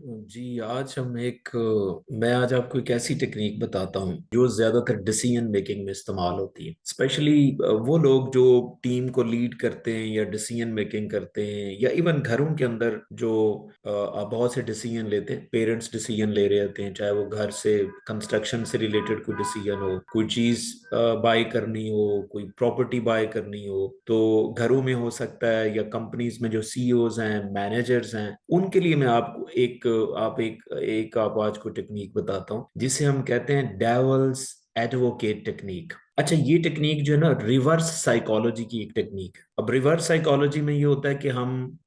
जी, मैं आज आपको एक ऐसी टेक्निक बताता हूँ जो ज्यादातर डिसीजन मेकिंग में इस्तेमाल होती है। स्पेशली वो लोग जो टीम को लीड करते हैं या डिसीजन मेकिंग करते हैं, या इवन घरों के अंदर जो बहुत से डिसीजन लेते हैं। पेरेंट्स डिसीजन ले रहे होते हैं, चाहे वो घर से कंस्ट्रक्शन से रिलेटेड कोई डिसीजन हो, कोई चीज बाय करनी हो, कोई प्रॉपर्टी बाय करनी हो, तो घरों में हो सकता है, या कंपनीज में जो सीईओज हैं, मैनेजर्स हैं, उनके लिए मैं आपको आप आज को टेक्निक बताता हूँ जिसे हम कहते हैं डेवल्स एडवोकेट टेक्निक। अच्छा, ये टेक्निक जो है ना, रिवर्स साइकोलॉजी की एक टेक्निक है। अब रिवर्स साइकोलॉजी में ये होता है कि हम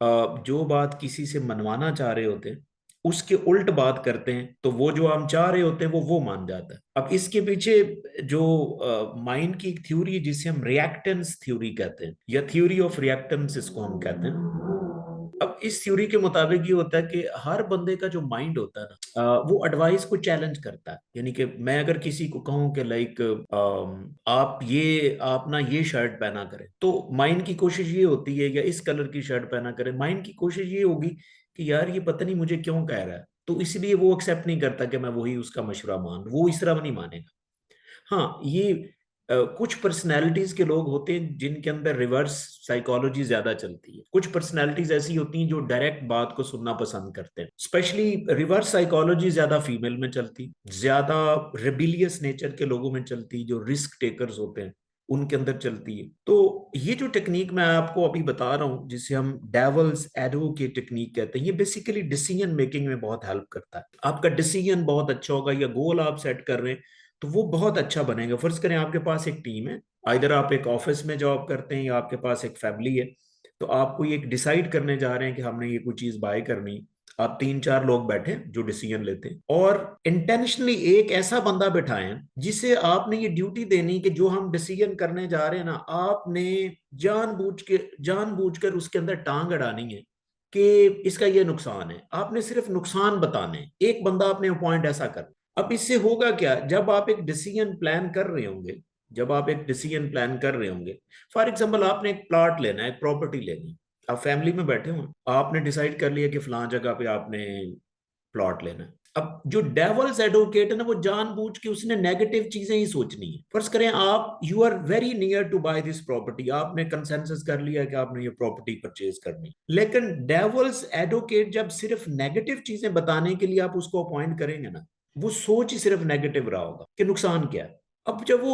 जो बात किसी से मनवाना चाह रहे होते हैं उसके उल्ट बात करते हैं, तो वो जो हम चाह रहे होते हैं वो मान जाता है। अब इसके पीछे जो माइंड की एक थ्योरी है जिसे हम रिएक्टेंस थ्योरी कहते हैं, या थ्योरी ऑफ रिएक्टेंस इसको हम कहते हैं। अब इस थ्योरी के मुताबिक ये होता है कि हर बंदे का जो माइंड होता है ना, वो एडवाइस को चैलेंज करता है। यानी कि मैं अगर किसी को कहूं कि लाइक आप ना ये शर्ट पहना करें, तो माइंड की कोशिश ये होती है, या इस कलर की शर्ट पहना करें, माइंड की कोशिश ये होगी कि यार ये पता नहीं मुझे क्यों कह रहा है, तो इसलिए वो एक्सेप्ट नहीं करता कि मैं वही उसका मशवरा मान लूं। वो इस तरह नहीं मानेगा। हाँ, ये कुछ पर्सनैलिटीज के लोग होते हैं जिनके अंदर रिवर्स साइकोलॉजी ज्यादा चलती है। कुछ पर्सनैलिटीज ऐसी होती हैं जो डायरेक्ट बात को सुनना पसंद करते हैं। स्पेशली रिवर्स साइकोलॉजी ज्यादा फीमेल में चलती, ज्यादा रेबिलियस नेचर के लोगों में चलती, जो रिस्क टेकर्स होते हैं उनके अंदर चलती है। तो ये जो टेक्निक मैं आपको अभी बता रहा हूँ, जिसे हम डेवल्स एडवोकेट टेक्निक कहते हैं, ये बेसिकली डिसीजन मेकिंग में बहुत हेल्प करता है। आपका डिसीजन बहुत अच्छा होगा, या गोल आप सेट कर रहे हैं तो वो बहुत अच्छा बनेगा। फर्ज करें आपके पास एक टीम है, इधर आप एक ऑफिस में जॉब करते हैं, या आपके पास एक फैमिली है, तो आप कोई एक डिसाइड करने जा रहे हैं कि हमने ये कोई चीज बाय करनी। आप तीन चार लोग बैठे जो डिसीजन लेते हैं, और इंटेंशनली एक ऐसा बंदा बिठाएं जिसे आपने ये ड्यूटी देनी कि जो हम डिसीजन करने जा रहे हैं ना, आपने जानबूझकर उसके अंदर टांग अड़ानी है कि इसका ये नुकसान है। आपने सिर्फ नुकसान बताने हैं। एक बंदा आपने अपॉइंट ऐसा कर। अब इससे होगा क्या, जब आप एक डिसीजन प्लान कर रहे होंगे, फॉर एग्जांपल आपने एक प्लॉट लेना है, एक प्रॉपर्टी लेनी, आप फैमिली में बैठे हो, आपने डिसाइड कर लिया कि फलां जगह पे आपने प्लॉट लेना है। अब जो डेवल्स एडवोकेट है ना, वो जानबूझ के उसने नेगेटिव चीजें ही सोचनी है। फर्ज करें आप you are very near to buy this property, आपने कंसेंसस कर लिया कि आपने ये प्रॉपर्टी परचेज करनी, लेकिन डेवल्स एडवोकेट जब सिर्फ नेगेटिव चीजें बताने के लिए आप उसको अपॉइंट करेंगे ना, वो सोच ही सिर्फ नेगेटिव रहा होगा कि नुकसान क्या है। अब जब वो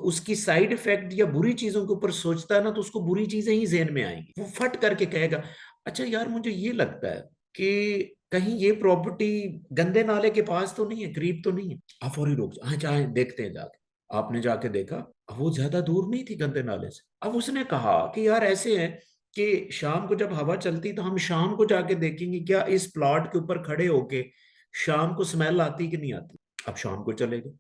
उसकी साइड इफेक्ट या बुरी चीजों के ऊपर सोचता है ना, तो उसको बुरी चीजें ही जहन में आएंगी। वो फट करके कहेगा, अच्छा यार मुझे ये लगता है कि कहीं ये प्रॉपर्टी गंदे नाले के पास तो नहीं है, करीब तो नहीं है। आप फौरी रोक, हाँ चाहे देखते हैं जाके। आपने जाके देखा, अब वो ज्यादा दूर नहीं थी गंदे नाले से। अब उसने कहा कि यार ऐसे है कि शाम को जब हवा चलती तो हम शाम को जाके देखेंगे क्या इस प्लॉट के ऊपर खड़े होके शाम को स्मेल आती कि नहीं आती। अब शाम को चले गए।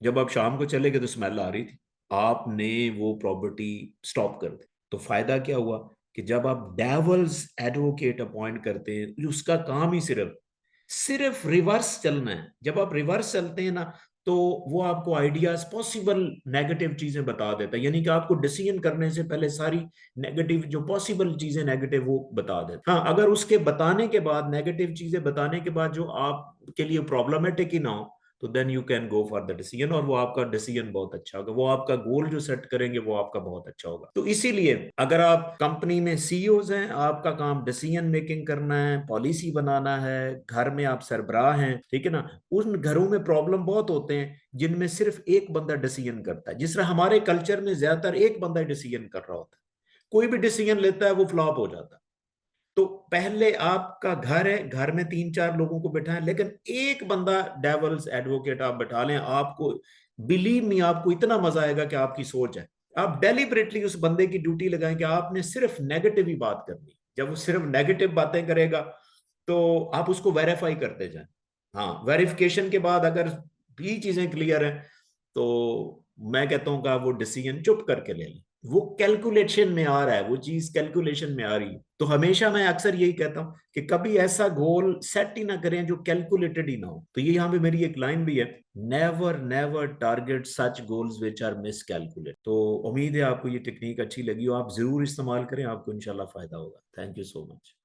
जब आप शाम को चले गए तो स्मेल आ रही थी। आपने वो प्रॉपर्टी स्टॉप कर दी। तो फायदा क्या हुआ कि जब आप डेवल्स एडवोकेट अपॉइंट करते हैं, उसका काम ही सिर्फ सिर्फ रिवर्स चलना है। जब आप रिवर्स चलते हैं ना, तो वो आपको आइडियाज, पॉसिबल नेगेटिव चीजें बता देता है। यानी कि आपको डिसीजन करने से पहले सारी नेगेटिव जो पॉसिबल चीजें नेगेटिव वो बता देता है। हाँ, अगर उसके बताने के बाद, नेगेटिव चीजें बताने के बाद जो आपके लिए प्रॉब्लमेटिक ही ना हो, तो then you can go for the decision, और वो आपका डिसीजन बहुत अच्छा होगा। वो आपका गोल जो सेट करेंगे वो आपका बहुत अच्छा होगा। तो इसीलिए अगर आप कंपनी में सीईओज हैं, आपका काम डिसीजन मेकिंग करना है, पॉलिसी बनाना है, घर में आप सरबराह हैं, ठीक है ना, उन घरों में प्रॉब्लम बहुत होते हैं जिनमें सिर्फ एक बंदा डिसीजन करता है। जिस तरह हमारे कल्चर में ज्यादातर एक बंदा डिसीजन कर रहा होता है, कोई भी डिसीजन लेता है वो फ्लॉप हो जाता है। तो पहले आपका घर है, घर में तीन चार लोगों को बिठाएं, लेकिन एक बंदा डेवल्स एडवोकेट आप बैठा लें। आपको बिलीव मी, आपको इतना मजा आएगा कि आपकी सोच है। आप डेलिबरेटली उस बंदे की ड्यूटी लगाएं कि आपने सिर्फ नेगेटिव ही बात करनी। जब वो सिर्फ नेगेटिव बातें करेगा तो आप उसको वेरीफाई करते जाएं। हाँ, वेरिफिकेशन के बाद अगर भी चीजें क्लियर हैं, तो मैं कहता हूँ कि आप वो डिसीजन चुप करके ले लें। वो कैलकुलेशन में आ रहा है, वो चीज कैलकुलेशन में आ रही है। तो हमेशा मैं अक्सर यही कहता हूँ कि कभी ऐसा गोल सेट ही ना करें जो कैलकुलेटेड ही ना हो। तो ये यहाँ पे मेरी एक लाइन भी है, never never target such goals which are miscalculate. तो उम्मीद है आपको ये टेक्निक अच्छी लगी हो, आप जरूर इस्तेमाल करें, आपको इंशाल्लाह फायदा होगा। Thank you so much.